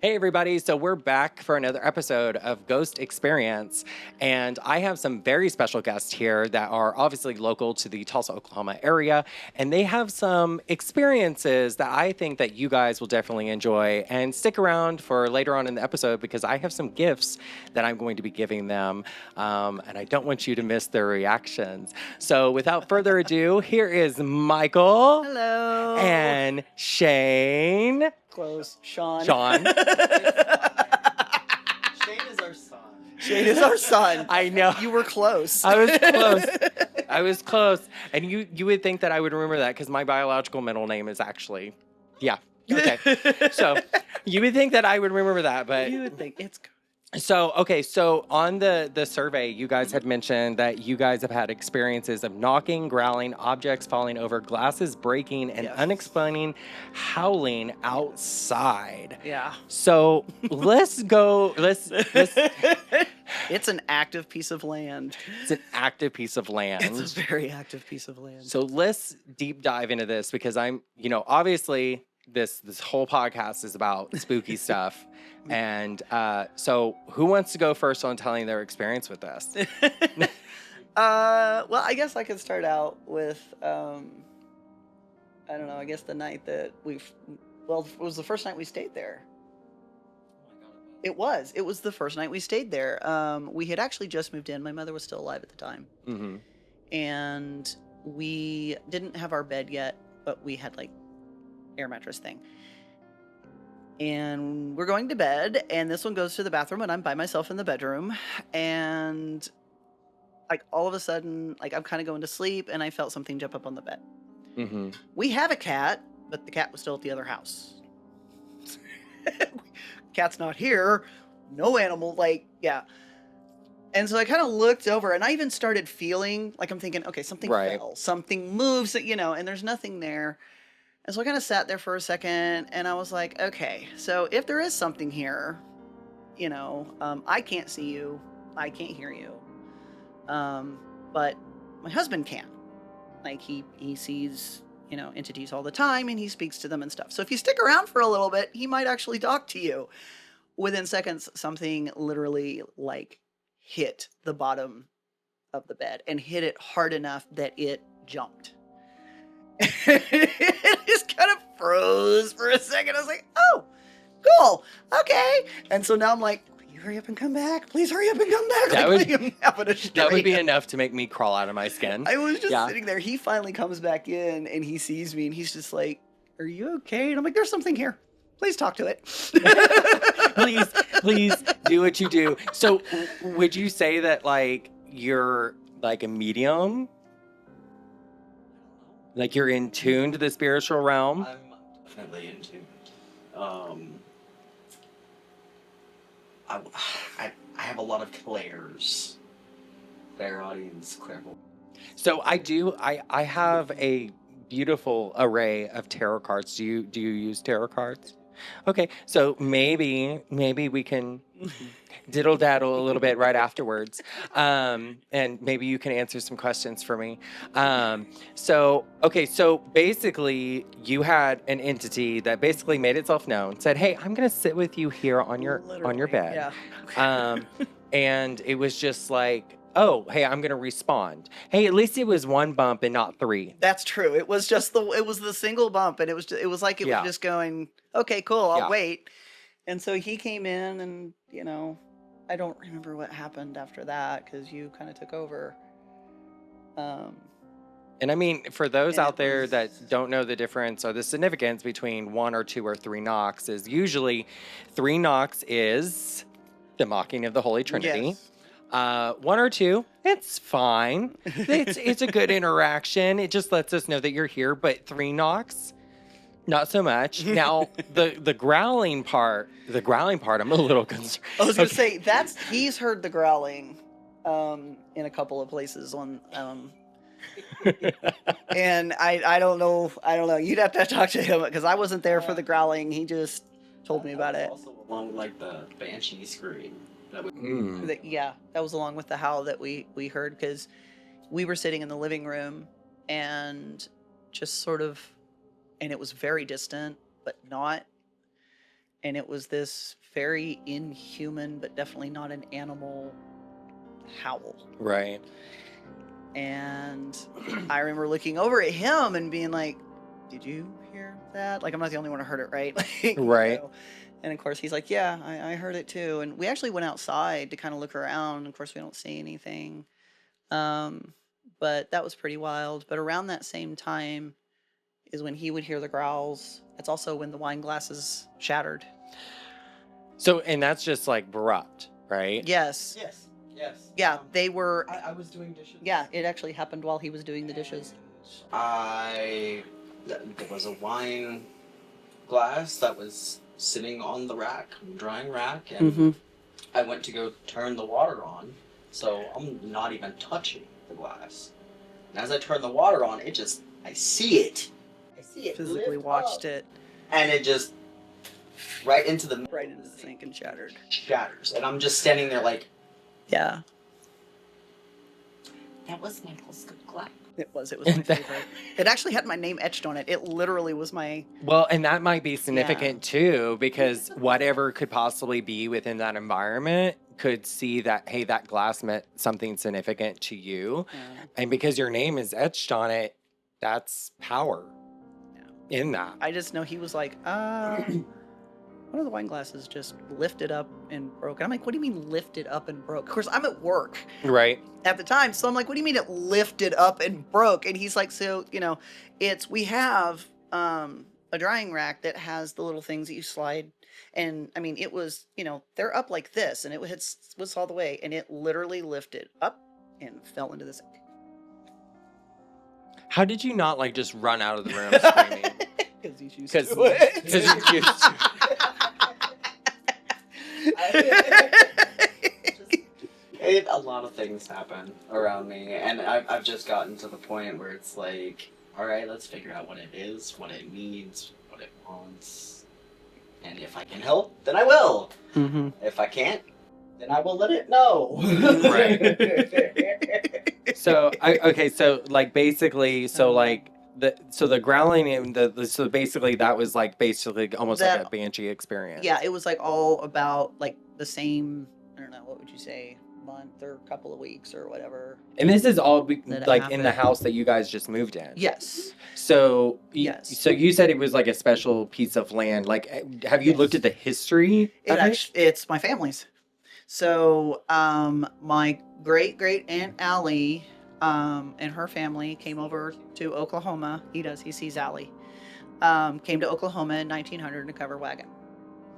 Hey everybody, so we're back for another episode of Ghost Experience, and I have some very special guests here that are obviously local to the Tulsa, Oklahoma area, and they have some experiences that I think that you guys will definitely enjoy. And stick around for later on in the episode because I have some gifts that I'm going to be giving them, and I don't want you to miss their reactions. So without further ado, here is Michael. Hello. And Shane. Close. Sean. Sean. Shane is our son. Shane is our son. I know. You were close. I was close. I was close. And you would think that I would remember that because my biological middle name is actually, yeah. Okay. So you would think that I would remember that, but. You would think it's good. So, okay, so on the survey, you guys had mentioned that you guys have had experiences of knocking, growling, objects falling over, glasses breaking, and Yes. unexplained howling outside. Yeah. So let's go, let's It's an active piece of land. it's an active piece of land. It's a very active piece of land. So let's deep dive into this because obviously this whole podcast is about spooky stuff. And so who wants to go first on telling their experience with this? Well, I guess I could start out with, I don't know, I guess the night that it was the first night we stayed there. It was the first night we stayed there. We had actually just moved in. My mother was still alive at the time. Mm-hmm. And we didn't have our bed yet, but we had like air mattress thing. And we're going to bed, and this one goes to the bathroom, and I'm by myself in the bedroom. And like all of a sudden, like I'm kind of going to sleep, and I felt something jump up on the bed. Mm-hmm. We have a cat, but the cat was still at the other house. Cat's not here. No animal, like, yeah. And so I kind of looked over, and I even started feeling like I'm thinking, okay, something fell, something moves, and there's nothing there. And so I kind of sat there for a second, and I was like, okay, so if there is something here, I can't see you, I can't hear you, but my husband can. Like, he sees, entities all the time, and he speaks to them and stuff. So if you stick around for a little bit, he might actually talk to you. Within seconds, something literally, like, hit the bottom of the bed, and hit it hard enough that it jumped. It just kind of froze for a second. I was like, oh, cool. Okay. And so now I'm like, will you hurry up and come back? Please hurry up and come back. That would be enough to make me crawl out of my skin. I was just sitting there. He finally comes back in and he sees me and he's just like, are you okay? And I'm like, there's something here. Please talk to it. please do what you do. So would you say that like you're like a medium? Like you're in tune to the spiritual realm? I'm definitely in tune. I have a lot of clairs. Clairaudience, clairvoyance. So I have a beautiful array of tarot cards. Do you use tarot cards? Okay, so maybe we can diddle daddle a little bit right afterwards, and maybe you can answer some questions for me. So basically, you had an entity that basically made itself known, said, "Hey, I'm gonna sit with you here on your bed," Yeah. and it was just like, oh, hey, I'm gonna respond. Hey, at least it was one bump and not three. That's true. It was just the single bump, and it was like it was just going, okay, cool, I'll wait. And so he came in, and I don't remember what happened after that because you kind of took over. And I mean, for those out there that don't know the difference or the significance between 1 or 2 or 3 knocks, is usually 3 knocks is the mocking of the Holy Trinity. Yes. 1 or 2, it's fine. It's a good interaction. It just lets us know that you're here. But 3 knocks, not so much. Now the growling part, I'm a little concerned. I was gonna say he's heard the growling in a couple of places on and I don't know. You'd have to talk to him because I wasn't there for the growling. He just told me about it. Also along like the banshee scream. That would That was along with the howl that we heard because we were sitting in the living room and just sort of, and it was very distant, but not. and it was this very inhuman, but definitely not an animal howl. Right. And I remember looking over at him and being like, did you hear that? Like, I'm not the only one who heard it, right? Like, right. And of course, he's like, yeah, I heard it too. And we actually went outside to kind of look around. Of course, we don't see anything. But that was pretty wild. But around that same time is when he would hear the growls. It's also when the wine glasses shattered. So, and that's just like abrupt, right? Yes. Yes. Yes. Yeah, they were. I was doing dishes. Yeah, it actually happened while he was doing the dishes. There was a wine glass that was sitting on the rack, drying rack, and I went to go turn the water on, so I'm not even touching the glass. And as I turn the water on, I see it. I see it. Physically watched it. And it just right into the sink and shattered. Shatters, and I'm just standing there like, yeah. That was Michael's good glass. It was my favorite. It actually had my name etched on it. It literally was my... Well, and that might be significant too, because whatever could possibly be within that environment could see that, hey, that glass meant something significant to you. Yeah. And because your name is etched on it, that's power in that. I just know he was like, one of the wine glasses just lifted up and broke. And I'm like, what do you mean lifted up and broke? Of course, I'm at work. Right. At the time. So I'm like, what do you mean it lifted up and broke? And he's like, so, we have a drying rack that has the little things that you slide. And I mean, it was, they're up like this, and it was all the way. And it literally lifted up and fell into the sink. How did you not just run out of the room screaming? Because he's used to it. Because he's used to it. A lot of things happen around me, and I've just gotten to the point where it's like, all right, let's figure out what it is, what it needs, what it wants, and if I can help, then I will. Mm-hmm. If I can't, then I will let it know. Right. So the growling and so basically that was basically almost like a banshee experience. Yeah, it was all about the same, I don't know, what would you say, month or couple of weeks or whatever. And this is all in the house that you guys just moved in. Yes. So yes. So you said it was a special piece of land. Have you looked at the history? It's my family's. So my great Aunt Allie and her family came over to Oklahoma. He sees Allie. Came to Oklahoma in 1900 in a covered wagon.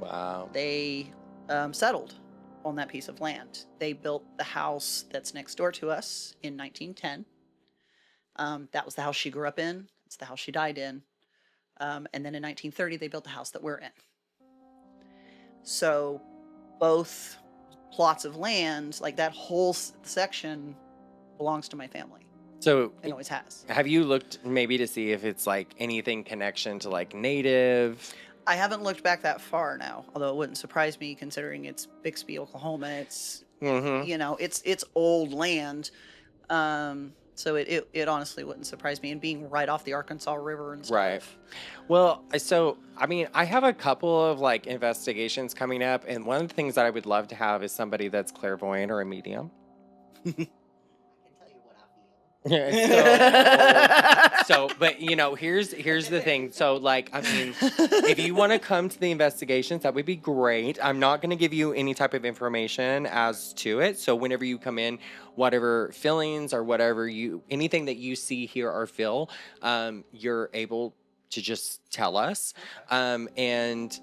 Wow. They settled on that piece of land. They built the house that's next door to us in 1910. That was the house she grew up in. It's the house she died in. And then in 1930, they built the house that we're in. So both plots of land, that whole section, belongs to my family. So it always has. Have you looked maybe to see if it's anything connection to Native? I haven't looked back that far now, although it wouldn't surprise me considering it's Bixby, Oklahoma. It's it's old land. So it honestly wouldn't surprise me, and being right off the Arkansas River and stuff. Right. Well, so I have a couple of investigations coming up, and one of the things that I would love to have is somebody that's clairvoyant or a medium. But here's the thing. So if you want to come to the investigations, that would be great. I'm not going to give you any type of information as to it. So whenever you come in, whatever feelings or anything that you see, hear, or feel, you're able to just tell us. And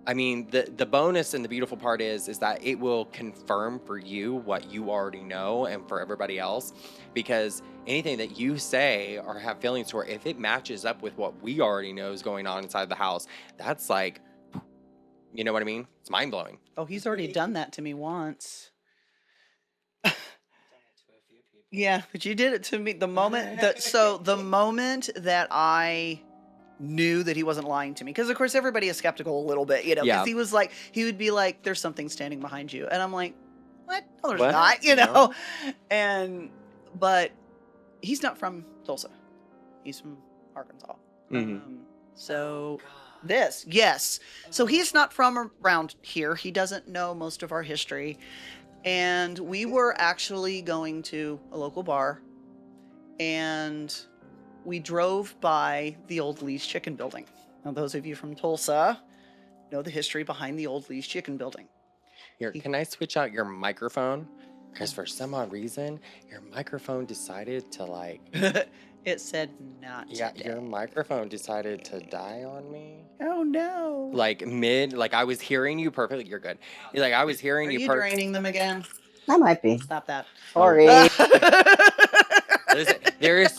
the bonus and the beautiful part is that it will confirm for you what you already know and for everybody else, because anything that you say or have feelings for, if it matches up with what we already know is going on inside the house, that's you know what I mean? It's mind-blowing. Oh, he's already done that to me once. Yeah, but you did it to me the moment that I knew that he wasn't lying to me, because of course everybody is skeptical a little bit, because he would be like, there's something standing behind you, and I'm like, what? No, there's not, but he's not from Tulsa, he's from Arkansas. So this, yes. So he's not from around here. He doesn't know most of our history. And we were actually going to a local bar, and we drove by the old Lee's Chicken Building. Now, those of you from Tulsa know the history behind the old Lee's Chicken Building. Here, can I switch out your microphone? Because for some odd reason, your microphone decided to like... It said not today. Your microphone decided to die on me. Oh, no. Like I was hearing you perfectly. You're good. Like I was hearing Are you you draining them again? I might be. Stop that. Sorry. Listen, there's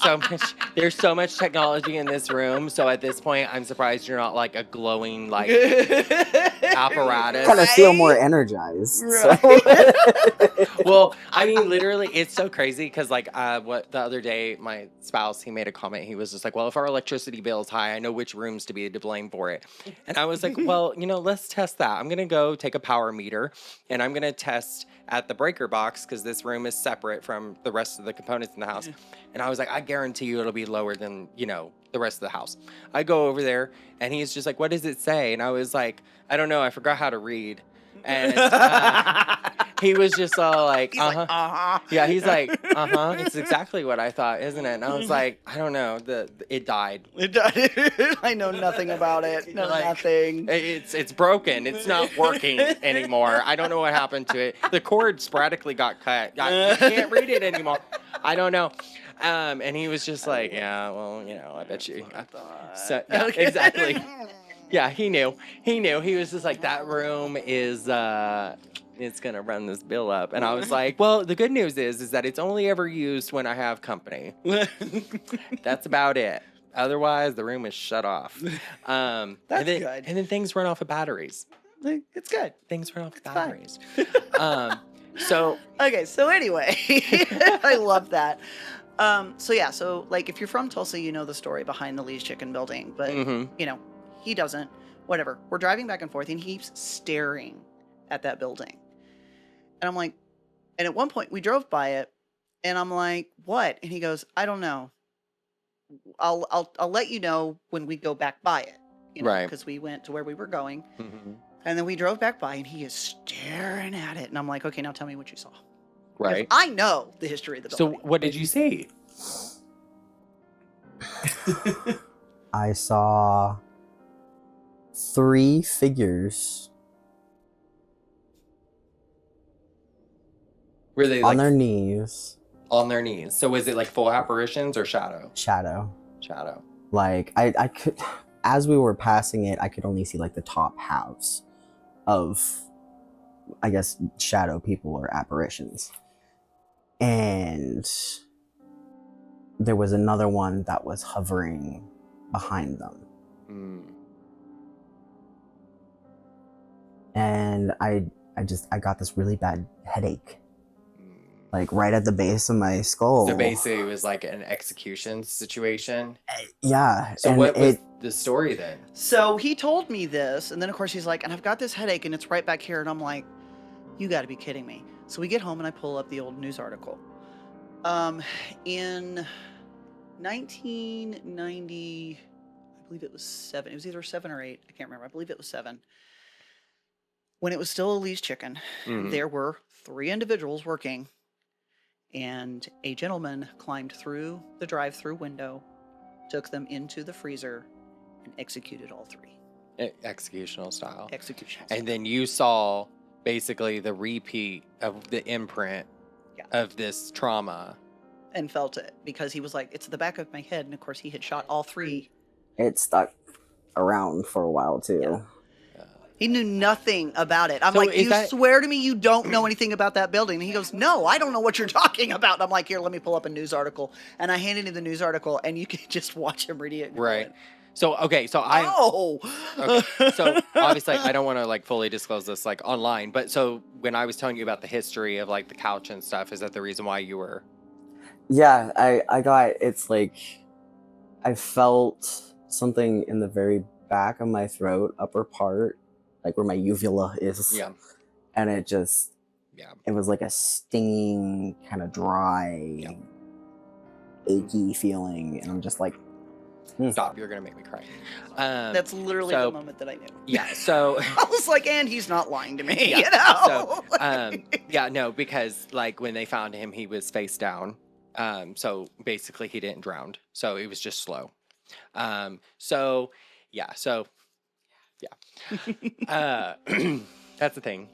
so much technology in this room. So at this point, I'm surprised you're not like a glowing like apparatus. Kind of feel more energized. Right. So. Well, I mean, literally, it's so crazy because like what the other day, my spouse, he made a comment. He was just like, well, if our electricity bill is high, I know which rooms to be to blame for it. And I was like, well, let's test that. I'm going to go take a power meter and I'm going to test at the breaker box because this room is separate from the rest of the components in the house. And I was like, I guarantee you it'll be lower than, the rest of the house. I go over there and he's just like, what does it say? And I was like, I don't know. I forgot how to read. And he was just all like, uh-huh. Yeah, he's like, uh-huh. It's exactly what I thought, isn't it? And I was like, I don't know. It died. It died. I know nothing about it. No, Like, nothing. It's broken. It's not working anymore. I don't know what happened to it. The cord sporadically got cut. You can't read it anymore. I don't know. And he was just like, yeah, well, I bet you. So, yeah, exactly. Yeah, he knew. He was just like, that room is, it's going to run this bill up. And I was like, well, the good news is that it's only ever used when I have company. That's about it. Otherwise, the room is shut off. That's good. And then things run off of batteries. It's good. Things run off of It's batteries. Okay, so anyway, I love that. So like if you're from Tulsa, you know the story behind the Lee's Chicken Building, but he doesn't. Whatever. We're driving back and forth and he keeps staring at that building. And I'm like, and at one point we drove by it and I'm like, what? And he goes, I don't know. I'll let you know when we go back by it. Right. Because we went to where we were going. Mm-hmm. And then we drove back by and he is staring at it. And I'm like, okay, now tell me what you saw. Right. I know the history of the building. So what did you see? I saw 3 figures Were they on their knees. On their knees. So was it like full apparitions or shadow? Shadow. Like I could, as we were passing it, I could only see like the top halves of, I guess, shadow people or apparitions. And there was another one that was hovering behind them. And I got this really bad headache. Like right at the base of my skull. So basically it was like an execution situation. Yeah. So what was the story then? So he told me this, and then of course he's like, and I've got this headache and it's right back here. And I'm like, you gotta be kidding me. So we get home and I pull up the old news article. In 1990, I believe it was 7. It was either 7 or 8. I can't remember. I believe it was 7. When it was still a Lee's Chicken, there were 3 individuals working, and a gentleman climbed through the drive-through window, took them into the freezer, and executed all 3. Executional style. Execution. And then you saw basically the repeat of the imprint of this trauma. And felt it, because he was like, it's the back of my head, and of course he had shot all 3. It stuck around for a while too. Yeah. He knew nothing about it. I'm So like, swear to me you don't know anything about that building? And he goes, no, I don't know what you're talking about. And I'm like, here, let me pull up a news article. And I handed him the news article, and you can just watch him read it. Right. So, okay, so so obviously I don't want to like fully disclose this like online, but so when I was telling you about the history of like the couch and stuff, is that the reason why you were? Yeah, I got, it's like, I felt something in the very back of my throat, upper part, like where my uvula is. Yeah. And it just, it was like a stinging, kind of dry, achy feeling. And I'm just like, Stop, you're gonna make me cry. That's literally so- the moment that I knew. Yeah, so I was like, and he's not lying to me, Yeah, you know? so yeah, no, because like when they found him, he was face down. So basically he didn't drown. So it was just slow. So yeah. That's the thing.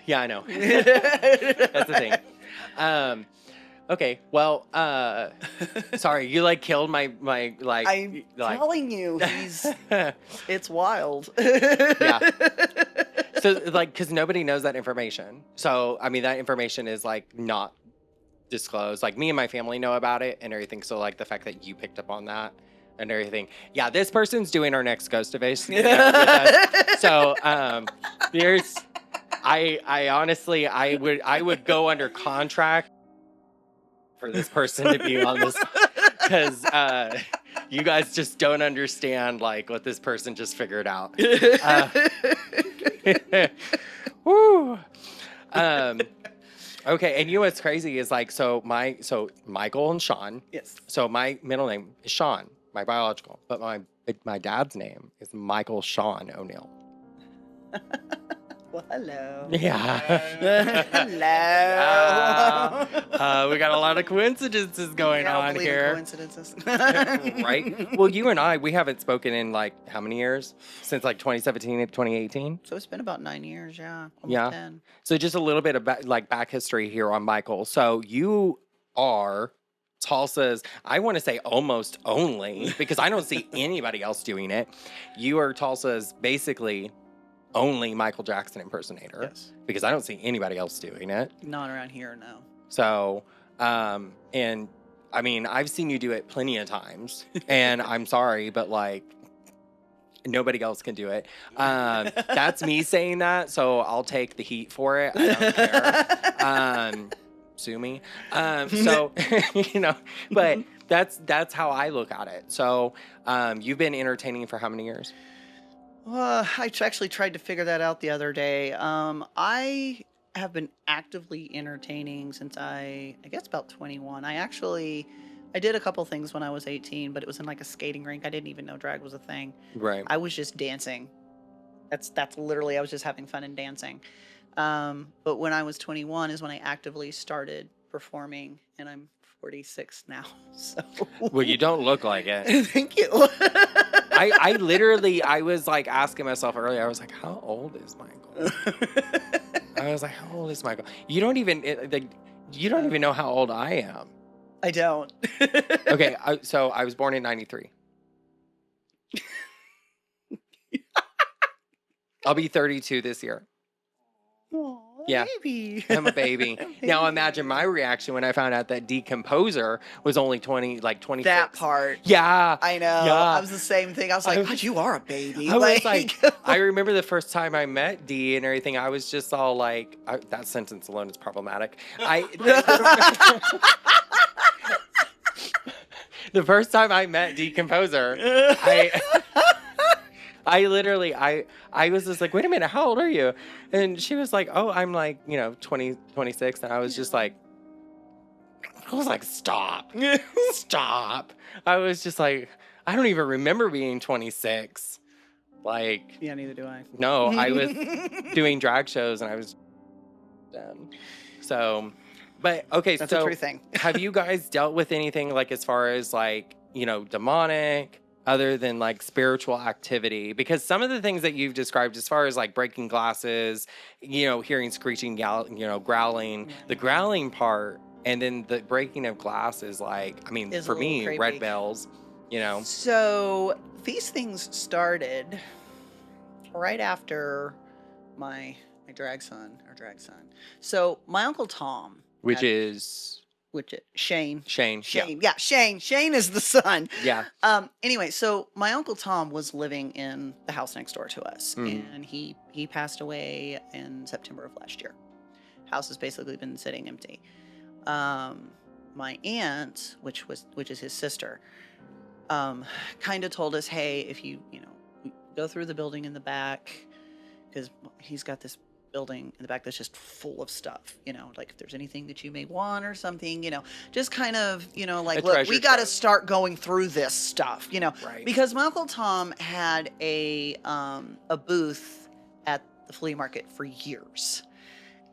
Yeah, I know. That's the thing. Okay, well, sorry, you like killed my like. I'm like, telling you, it's wild. Yeah. So like, because nobody knows that information. So I mean, that information is like not disclosed. Like me and my family know about it and everything. So like the fact that you picked up on that and everything. Yeah, this person's doing our next ghost evasion with us. So there's, I honestly, I would go under contract for this person to be on this, because you guys just don't understand like what this person just figured out. Woo. Okay, and you know what's crazy is like, so Michael and Sean. Yes. So my middle name is Sean, my biological, but my dad's name is Michael Sean O'Neill. Well, hello. Yeah. Hello. We got a lot of coincidences going I don't on believe in here. coincidences. Right? Well, you and I, we haven't spoken in like how many years? Since like 2017 and 2018? So it's been about 9 years, yeah. Almost Yeah. 10. So just a little bit of back history here on Michael. So you are Tulsa's, I want to say almost only, because I don't see anybody else doing it. You are Tulsa's basically only Michael Jackson impersonator. Yes. Because I don't see anybody else doing it. Not around here, no. So, and I mean, I've seen you do it plenty of times, and I'm sorry, but like, nobody else can do it. That's me saying that, so I'll take the heat for it. I don't care. Sue me. So, you know, but that's how I look at it. So, you've been entertaining for how many years? I actually tried to figure that out the other day. I have been actively entertaining since I guess about 21. I did a couple things when I was 18, but it was in like a skating rink. I didn't even know drag was a thing. Right. I was just dancing. That's literally, I was just having fun and dancing. But when I was 21 is when I actively started performing, and I'm 46 now. So Well, you don't look like it. Thank you. I literally, I was like asking myself earlier, I was like, how old is Michael? I was like, how old is Michael? You don't even know how old I am. I don't. Okay, so I was born in 93. I'll be 32 this year. Aw, Yeah. baby. I'm a baby. Now imagine my reaction when I found out that Decomposer was only 26. That part. Yeah. I know. Yeah. I was the same thing. I was like, I- God, you are a baby. I was like, I remember the first time I met Dee and everything, I was just all like, that sentence alone is problematic. The first time I met Decomposer, I literally, I was just like, wait a minute, how old are you? And she was like, oh, I'm like, 20, 26. And I was just like, stop, stop. I was just like, I don't even remember being 26. Like, Yeah, neither do I. no, I was doing drag shows and I was done. So, but okay, That's a so true thing. have you guys dealt with anything like as far as like, demonic, other than like spiritual activity? Because some of the things that you've described as far as like breaking glasses, hearing screeching, growling, the growling part, and then the breaking of glasses, like, I mean, Is a for little me, creepy. red bells, So these things started right after my drag son. So my Uncle Tom, which is Shane. Shane. Shane. Yeah, Shane. Shane is the son. Yeah. Anyway, so my Uncle Tom was living in the house next door to us, Mhm. and he passed away in September of last year. House has basically been sitting empty. My aunt, which is his sister, kind of told us, hey, if you we go through the building in the back, because he's got this building in the back that's just full of stuff, you know, like if there's anything that you may want or something, you know, just kind of, you know, like, look, we got to start going through this stuff, you know, because my Uncle Tom had a booth at the flea market for years.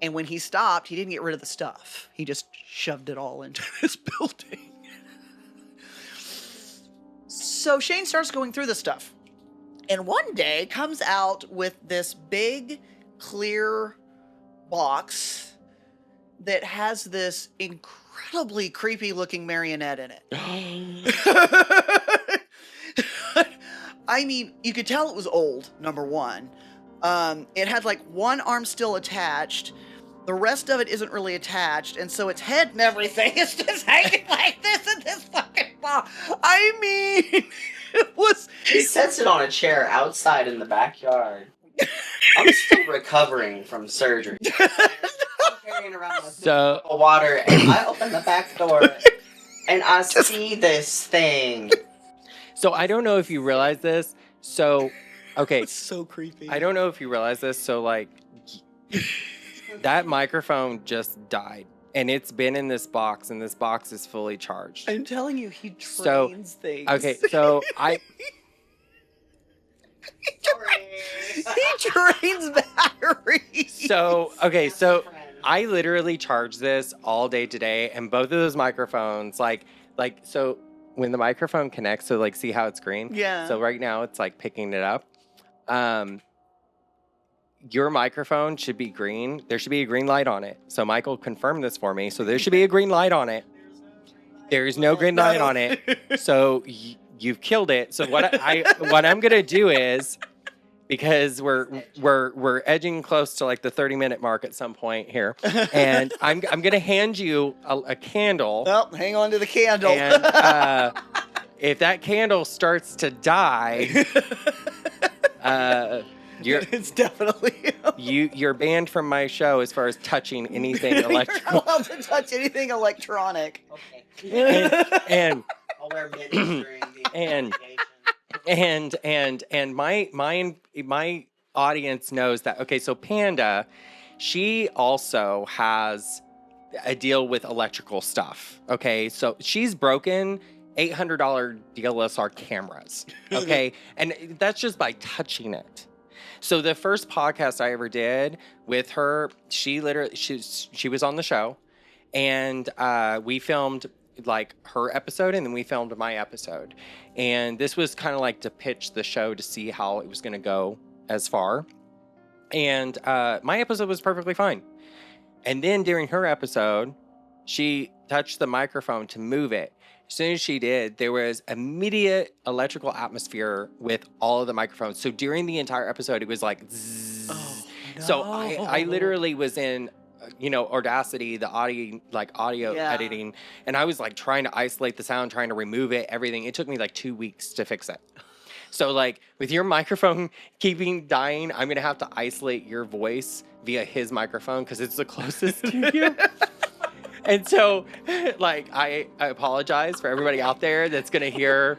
And when he stopped, he didn't get rid of the stuff. He just shoved it all into this building. So Shane starts going through the stuff. And one day comes out with this big, clear box that has this incredibly creepy looking marionette in it. I mean, you could tell it was old, number one. It had like one arm still attached. The rest of it isn't really attached. And so its head and everything is just hanging like this in this fucking box. I mean, it was... He sets it on a chair outside in the backyard. I'm still recovering from surgery. I'm carrying around a water, and I open the back door, and I see this thing. So I don't know if you realize this. So, okay. It's so creepy. I don't know if you realize this. So, like, that microphone just died. And it's been in this box, and this box is fully charged. I'm telling you, he trains things. Okay, so He trains batteries. So I literally charged this all day today, and both of those microphones, so when the microphone connects, so like, see how it's green? Yeah. So right now it's like picking it up. Your microphone should be green. There should be a green light on it. So Michael confirmed this for me. So there should be a green light on it. There is no green light on it. So you've killed it. So what I'm gonna do is, because we're edging close to like the 30-minute mark at some point here, and I'm gonna hand you a candle. Well, hang on to the candle. And if that candle starts to die, it's definitely you're banned from my show as far as touching anything electrical. You're not allowed to touch anything electronic. Okay. And I'll wear mittens during the investigation. and my audience knows that. Okay, so Panda, she also has a deal with electrical stuff. Okay, so she's broken $800 DSLR cameras. Okay, and that's just by touching it. So the first podcast I ever did with her, she was on the show, and we filmed like her episode, and then we filmed my episode. And this was kind of like to pitch the show to see how it was going to go as far. And my episode was perfectly fine. And then during her episode, she touched the microphone to move it. As soon as she did, there was immediate electrical atmosphere with all of the microphones. So during the entire episode, it was like zzz. Oh, no. So I literally was in, Audacity, the audio editing, and I was like trying to isolate the sound, trying to remove it, everything. It took me like 2 weeks to fix it. So like with your microphone keeping dying, I'm gonna have to isolate your voice via his microphone because it's the closest to you. And so, like, I apologize for everybody out there that's going to hear,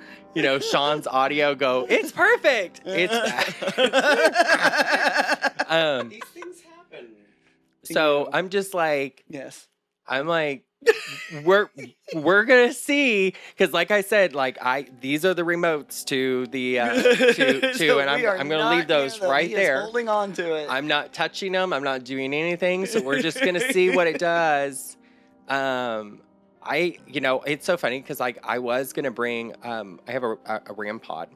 Sean's audio go, it's perfect. It's that. These things happen. So I'm just like, yes. I'm like, we're going to see. Because like I said, these are the remotes to the, So and I'm going to leave those right there. Holding on to it. I'm not touching them. I'm not doing anything. So we're just going to see what it does. It's so funny because I was gonna bring I have a RAM pod,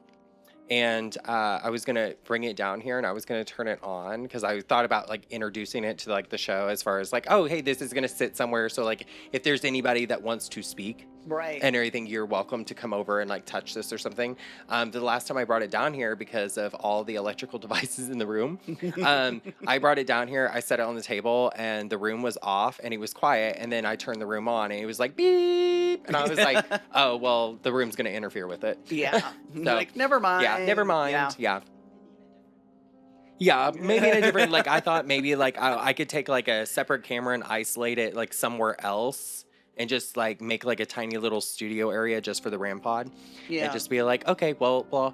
and I was gonna bring it down here, and I was gonna turn it on because I thought about like introducing it to like the show as far as like, oh hey, this is gonna sit somewhere, so like if there's anybody that wants to speak, right, and everything, you're welcome to come over and like touch this or something. The last time I brought it down here, because of all the electrical devices in the room, I brought it down here, I set it on the table, and the room was off and it was quiet, and then I turned the room on and it was like beep, and I was like, oh well, the room's gonna interfere with it. Yeah. So, like never mind. Yeah, never mind. Yeah, maybe in a different, like I thought maybe like I could take like a separate camera and isolate it like somewhere else. And just like make like a tiny little studio area just for the RAM pod. Yeah. And just be like, okay, well,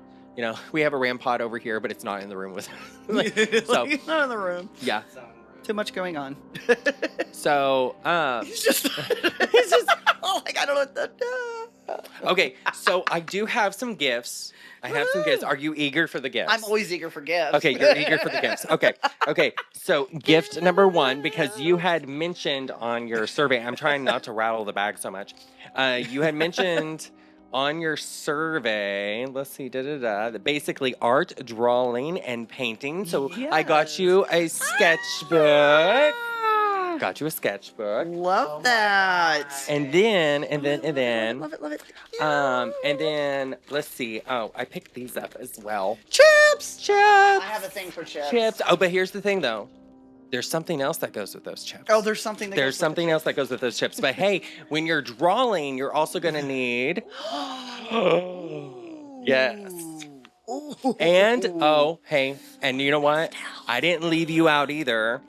we have a RAM pod over here, but it's not in the room with so it's not in the room. Yeah. Its own Too much going on. So, He's just, he's just, oh, like, I don't know what the. okay, so I do have some gifts. I have some gifts. Are you eager for the gifts? I'm always eager for gifts. Okay, you're eager for the gifts. Okay. So, gift number 1, because you had mentioned on your survey, I'm trying not to rattle the bag so much. You had mentioned on your survey, let's see, that basically art, drawing, and painting. So, I got you a sketchbook. Got you a sketchbook. Love that. And then, Love it. and then let's see. Oh, I picked these up as well. Chips. I I have a thing for chips. Chips. Oh, but here's the thing, though. There's something else that goes with those chips. Oh, there's something. There's something else that goes with those chips. But hey, when you're drawing, you're also gonna need. Yes. Ooh. And hey, and you know what? I didn't leave you out either.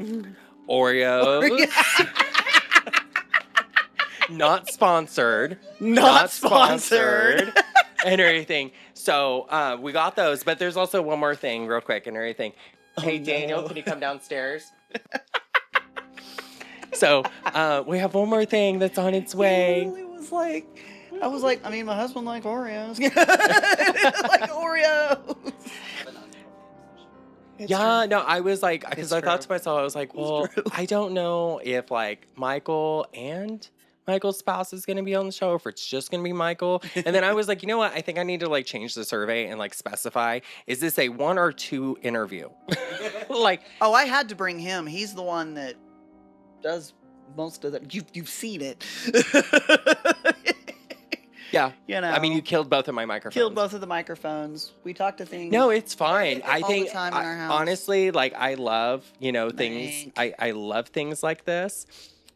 Oreos. Not sponsored. Not sponsored. And everything. So we got those, but there's also one more thing real quick and everything. Hey, Daniel, can you come downstairs? So we have one more thing that's on its way. It was like, I mean, my husband liked Oreos. Like Oreos. Yeah, no, I was like, because It's I thought true. to myself, I was like, well, I don't know if like Michael and Michael's spouse is going to be on the show, or if it's just going to be Michael. And then I was like, you know what? I think I need to like change the survey and like specify, is this a 1 or 2 interview? Like, Oh, I had to bring him. He's the one that does most of the. You've seen it. yeah. You know. I mean, you killed both of my microphones. killed both of the microphones. We talked to things. No, it's fine. I All think the time in our house. honestly, like I love, things. I love things like this.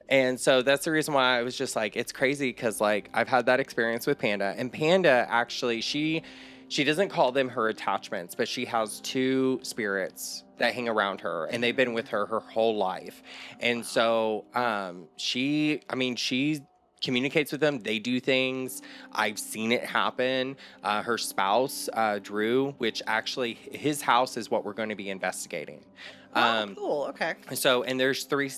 And so that's the reason why I was just like, it's crazy because like I've had that experience with Panda, and Panda actually, she doesn't call them her attachments, but she has 2 spirits that hang around her, and they've been with her whole life. And so she communicates with them. They do things. I've seen it happen. Her spouse, Drew, which actually his house is what we're going to be investigating. Cool. Okay. So, and there's 3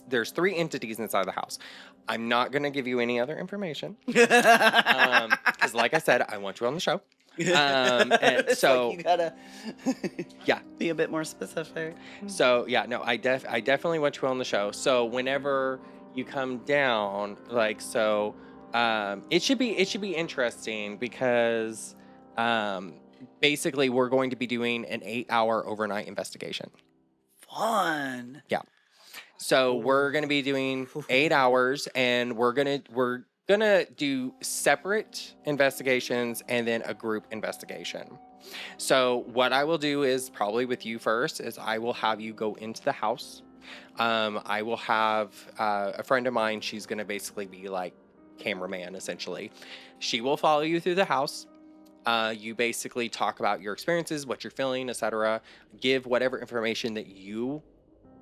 entities inside the house. I'm not going to give you any other information. Because like I said, I want you on the show. And It's so, like you gotta yeah. be a bit more specific. So yeah, no, I definitely want you on the show. So whenever you come down, like, so, it should be interesting because, basically we're going to be doing an 8-hour overnight investigation. Fun. Yeah. So we're going to be doing 8 hours, and we're going to do separate investigations and then a group investigation. So what I will do is probably with you first is I will have you go into the house. I will have a friend of mine. She's going to basically be like cameraman, essentially. She will follow you through the house. You basically talk about your experiences, what you're feeling, etc. Give whatever information that you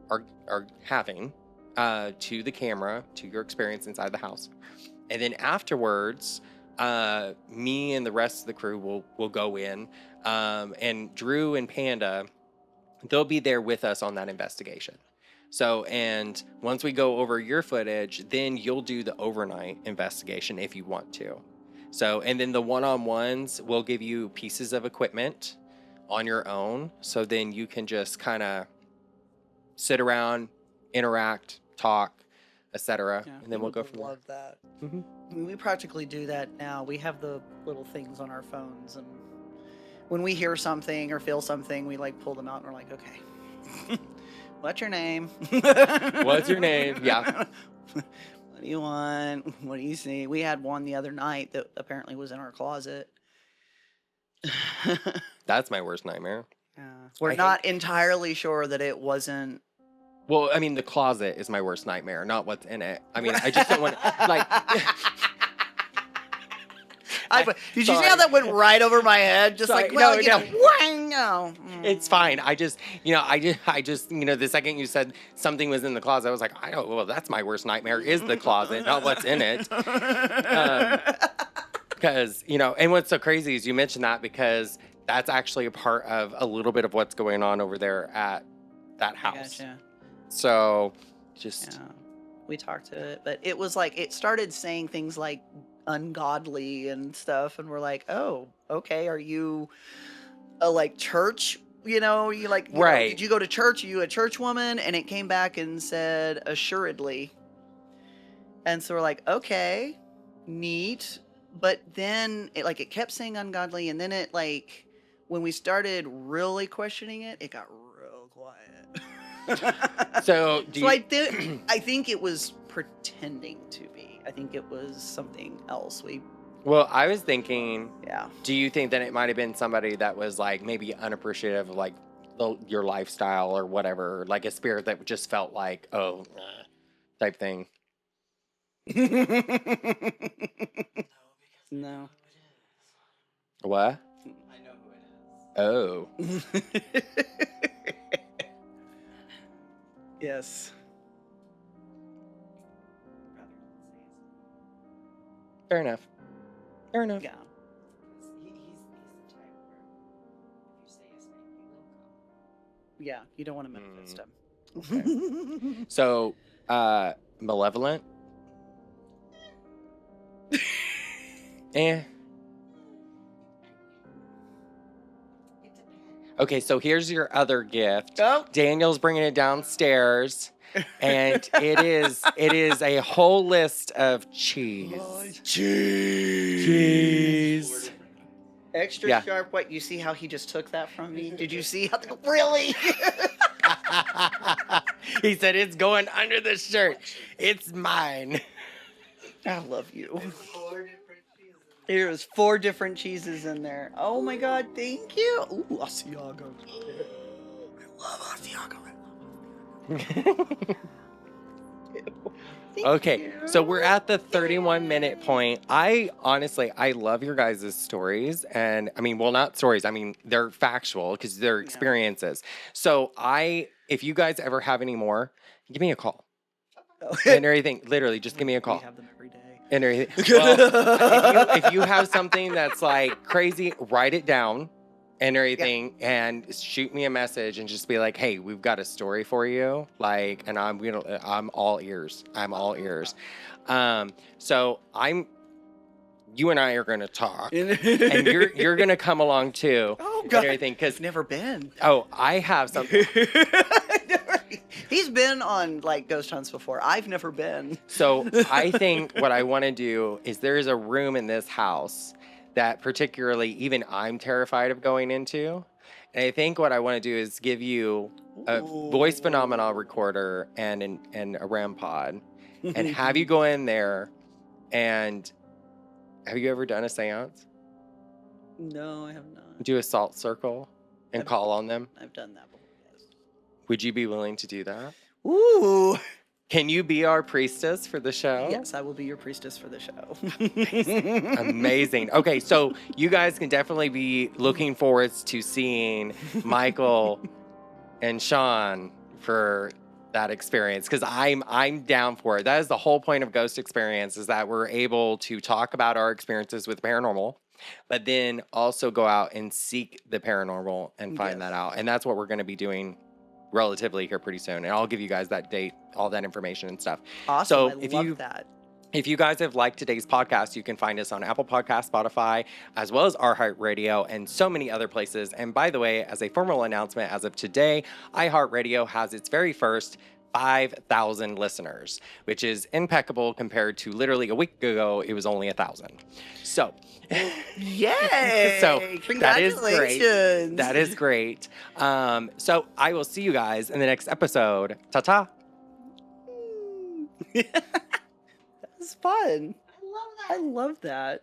are having to the camera, to your experience inside the house. And then afterwards, me and the rest of the crew will go in, and Drew and Panda, they'll be there with us on that investigation. So, and once we go over your footage, then you'll do the overnight investigation if you want to. So, and then the one-on-ones will give you pieces of equipment on your own. So then you can just kind of sit around, interact, talk, etc. Yeah, And then we'll go from there. Love that. Mhm. I mean, we practically do that now. We have the little things on our phones, and when we hear something or feel something, we like pull them out and we're like, okay, what's your name? What's your name? Yeah. What do you want? What do you see? We had one the other night that apparently was in our closet. That's my worst nightmare. We're I not entirely sure that it wasn't. Well, I mean, the closet is my worst nightmare, not what's in it. I mean, I just don't want to, like... Did you see how that went right over my head? Just Sorry, like, well, no. whang, no. It's fine. I just, the second you said something was in the closet, I was like, well, that's my worst nightmare is the closet, not what's in it. Because, and what's so crazy is you mentioned that because that's actually a part of a little bit of what's going on over there at that house. Gotcha. So just Yeah. We talked to it, but it was like it started saying things like ungodly and stuff, and we're like, oh, okay, are you a like church? You know, you like, you know, Right. did you go to church? Are you a church woman? And it came back and said assuredly. And so we're like, okay, neat. But then it kept saying ungodly, and then it like when we started really questioning it, it got real quiet. So do you, I think it was pretending to be. I think it was something else. well, I was thinking, Yeah. do you think that it might have been somebody that was like maybe unappreciative of like your lifestyle or whatever, like a spirit that just felt like, oh, type thing? No. What? I know who it is. Oh. Yes. Fair enough. Fair enough. Yeah. He's the type where if you say his name, he will come. Yeah. You don't want to manifest Okay. him. So, malevolent? Eh. Okay, so here's your other gift. Oh. Daniel's bringing it downstairs, and it is a whole list of cheese. Cheese. Extra Yeah. sharp. What? You see how he just took that from me? Did you see how? Really? He said it's going under the shirt. It's mine. I love you. 4 different cheeses. There's 4 different cheeses in there. Oh my God! Thank you. Ooh, Asiago. I love Asiago. Okay, so we're at the 31-minute point. I love your guys' stories. And I mean, well, not stories. I mean, they're factual because they're experiences. So if you guys ever have any more, give me a call. And everything, literally, just give me a call. We have them every day. And everything. Well, if you have something that's like crazy, write it down and everything, and shoot me a message and just be like, "Hey, we've got a story for you." Like, and I'm all ears. I'm all ears. So you and I are gonna talk, and you're gonna come along too. Oh And God! everything, because Never been. oh, I have something. He's been on like ghost hunts before. I've never been. So I think what I want to do is there is a room in this house that particularly even I'm terrified of going into. And I think what I want to do is give you a voice phenomena recorder and a REM pod and have you go in there. And have you ever done a seance? No, I have not. Do a salt circle and call on them? I've done that before. Yes. Would you be willing to do that? Ooh. Can you be our priestess for the show? Yes, I will be your priestess for the show. Amazing. Okay, so you guys can definitely be looking forward to seeing Michael and Sean for that experience, because I'm down for it. That is the whole point of Ghost Experience, is that we're able to talk about our experiences with paranormal, but then also go out and seek the paranormal and find that out. And that's what we're going to be doing relatively here pretty soon. And I'll give you guys that date, all that information and stuff. Awesome. So I love that. If you guys have liked today's podcast, you can find us on Apple Podcasts, Spotify, as well as iHeartRadio and so many other places. And by the way, as a formal announcement, as of today, iHeartRadio has its very first 5,000 listeners, which is impeccable compared to literally a week ago, it was only 1,000. So, yay! So that is great. Congratulations. That is great. So I will see you guys in the next episode. Ta-ta. That was fun. I love that.